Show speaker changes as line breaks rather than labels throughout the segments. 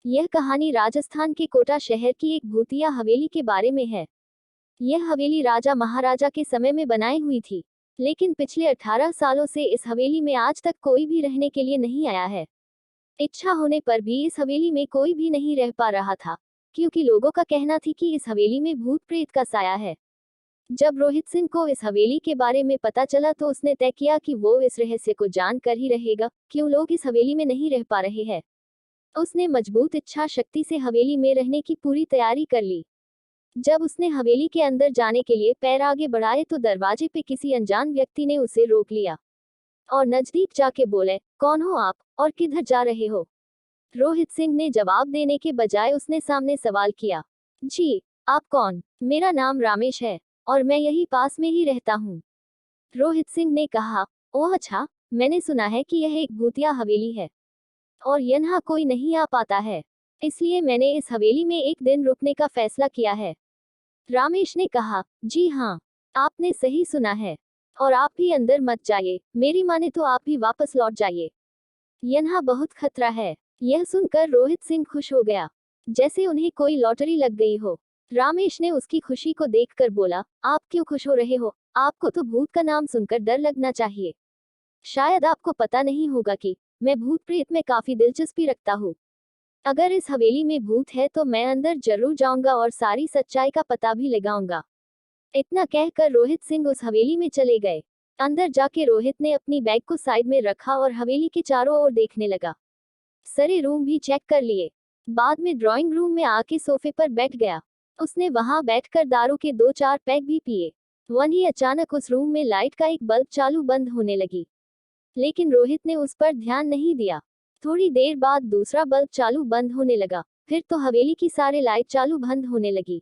यह कहानी राजस्थान के कोटा शहर की एक भूतिया हवेली के बारे में है। यह हवेली राजा महाराजा के समय में बनाई हुई थी, लेकिन पिछले 18 सालों से इस हवेली में आज तक कोई भी रहने के लिए नहीं आया है। इच्छा होने पर भी इस हवेली में कोई भी नहीं रह पा रहा था, क्योंकि लोगों का कहना थी कि इस हवेली में भूत प्रेत का साया है। जब रोहित सिंह को इस हवेली के बारे में पता चला तो उसने तय किया कि वो इस रहस्य को जान कर ही रहेगा, क्यों लोग इस हवेली में नहीं रह पा रहे हैं। उसने मजबूत इच्छा शक्ति से हवेली में रहने की पूरी तैयारी कर ली। जब उसने हवेली के अंदर जाने के लिए पैर आगे बढ़ाए तो दरवाजे पे किसी अनजान व्यक्ति ने उसे रोक लिया और नजदीक जाके बोले, कौन हो आप और किधर जा रहे हो? रोहित सिंह ने जवाब देने के बजाय उसने सामने सवाल किया, जी, आप कौन? मेरा नाम रामेश है और मैं यही पास में ही रहता हूँ। रोहित सिंह ने कहा, ओह अच्छा, मैंने सुना है कि यह एक भूतिया हवेली है और यहाँ कोई नहीं आ पाता है, इसलिए मैंने इस हवेली में एक दिन रुकने का फैसला किया है। रामेश ने कहा, जी हाँ, आपने सही सुना है, और आप भी अंदर मत जाइए, मेरी माने तो आप भी वापस लौट जाइए, यहाँ बहुत खतरा है। यह सुनकर रोहित सिंह खुश हो गया, जैसे उन्हें कोई लॉटरी लग गई हो। रामेश ने उसकी खुशी को देखकर बोला, आप क्यों खुश हो रहे हो? आपको तो भूत का नाम सुनकर डर लगना चाहिए। शायद आपको पता नहीं होगा कि मैं भूत प्रेत में काफी दिलचस्पी रखता हूँ। अगर इस हवेली में भूत है तो मैं अंदर जरूर जाऊंगा और सारी सच्चाई का पता भी लगाऊंगा। इतना कहकर रोहित सिंह उस हवेली में चले गए। अंदर जाके रोहित ने अपनी बैग को साइड में रखा और हवेली के चारों ओर देखने लगा। सारे रूम भी चेक कर लिए। बाद में ड्राइंग रूम में आके सोफे पर बैठ गया। उसने वहां बैठकर दारू के 2-4 पैक भी पिए। वहीं अचानक उस रूम में लाइट का एक बल्ब चालू बंद होने लगी, लेकिन रोहित ने उस पर ध्यान नहीं दिया। थोड़ी देर बाद दूसरा बल्ब चालू बंद होने लगा, फिर तो हवेली की सारे लाइट चालू बंद होने लगी।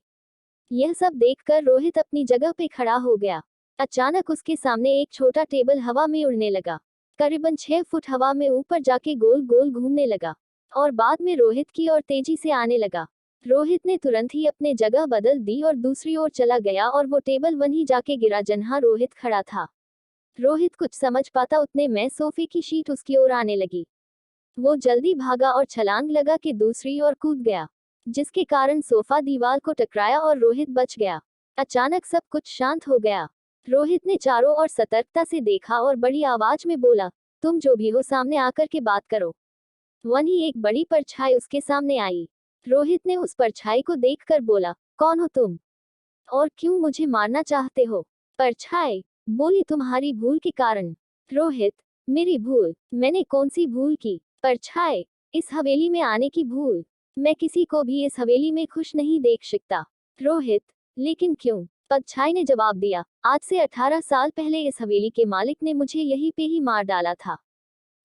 यह सब देखकर रोहित अपनी जगह पे खड़ा हो गया। अचानक उसके सामने एक छोटा टेबल हवा में उड़ने लगा, करीबन 6 फुट हवा में ऊपर जाके गोल गोल घूमने लगा और बाद में रोहित की ओर तेजी से आने लगा। रोहित ने तुरंत ही अपने जगह बदल दी और दूसरी ओर चला गया और वो टेबल वहीं जाके गिरा जहां रोहित खड़ा था। रोहित कुछ समझ पाता उतने में सोफे की शीट उसकी ओर आने लगी। वो जल्दी भागा और छलांग लगा के दूसरी ओर कूद गया, जिसके कारण सोफा दीवार को टकराया और रोहित बच गया। अचानक सब कुछ शांत हो गया। रोहित ने चारों ओर सतर्कता से देखा और बड़ी आवाज में बोला, तुम जो भी हो सामने आकर के बात करो। वहीं एक बड़ी परछाई उसके सामने आई। रोहित ने उस परछाई को देखकर बोला, कौन हो तुम और क्यों मुझे मारना चाहते हो? परछाई बोली, तुम्हारी भूल के कारण। रोहित, मेरी भूल? मैंने कौन सी भूल की? परछाई, इस हवेली में आने की भूल। मैं किसी को भी इस हवेली में खुश नहीं देख सकता। रोहित, लेकिन क्यों? परछाई ने जवाब दिया, आज से 18 साल पहले इस हवेली के मालिक ने मुझे यहीं पे ही मार डाला था।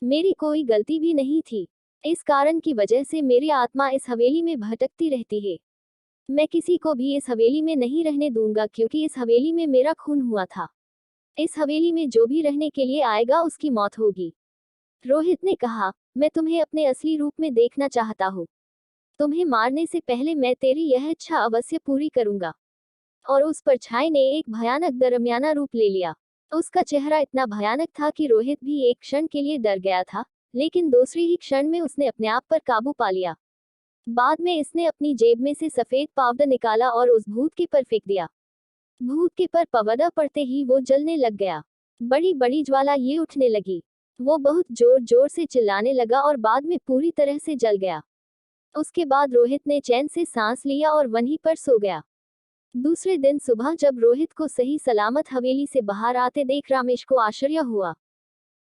मेरी कोई गलती भी नहीं थी। इस कारण की वजह से मेरी आत्मा इस हवेली में भटकती रहती है। मैं किसी को भी इस हवेली में नहीं रहने दूंगा, क्योंकि इस हवेली में मेरा खून हुआ था। इस हवेली में जो भी रहने के लिए आएगा उसकी मौत होगी। रोहित ने कहा, मैं तुम्हें अपने असली रूप में देखना चाहता हूँ। तुम्हें मारने से पहले मैं तेरी यह इच्छा अवश्य पूरी करूंगा। और उस परछाई ने एक भयानक दरमियाना रूप ले लिया। उसका चेहरा इतना भयानक था कि रोहित भी एक क्षण के लिए डर गया था, लेकिन दूसरी ही क्षण में उसने अपने आप पर काबू पा लिया। बाद में इसने अपनी जेब में से सफेद पाउडर निकाला और उस भूत के पर फेंक दिया। भूत के पर पाउडर पड़ते ही वो जलने लग गया। बड़ी बड़ी ज्वाला ये उठने लगी। वो बहुत जोर जोर से चिल्लाने लगा और बाद में पूरी तरह से जल गया। उसके बाद रोहित ने चैन से सांस लिया और वहीं पर सो गया। दूसरे दिन सुबह जब रोहित को सही सलामत हवेली से बाहर आते देख रामेश को आश्चर्य हुआ।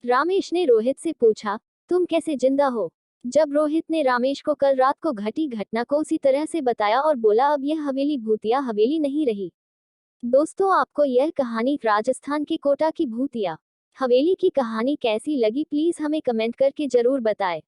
रामेश ने रोहित से पूछा, तुम कैसे जिंदा हो? जब रोहित ने रामेश को कल रात को घटी घटना को उसी तरह से बताया और बोला, अब यह हवेली भूतिया हवेली नहीं रही। दोस्तों, आपको यह कहानी राजस्थान के कोटा की भूतिया हवेली की कहानी कैसी लगी, प्लीज हमें कमेंट करके जरूर बताएं।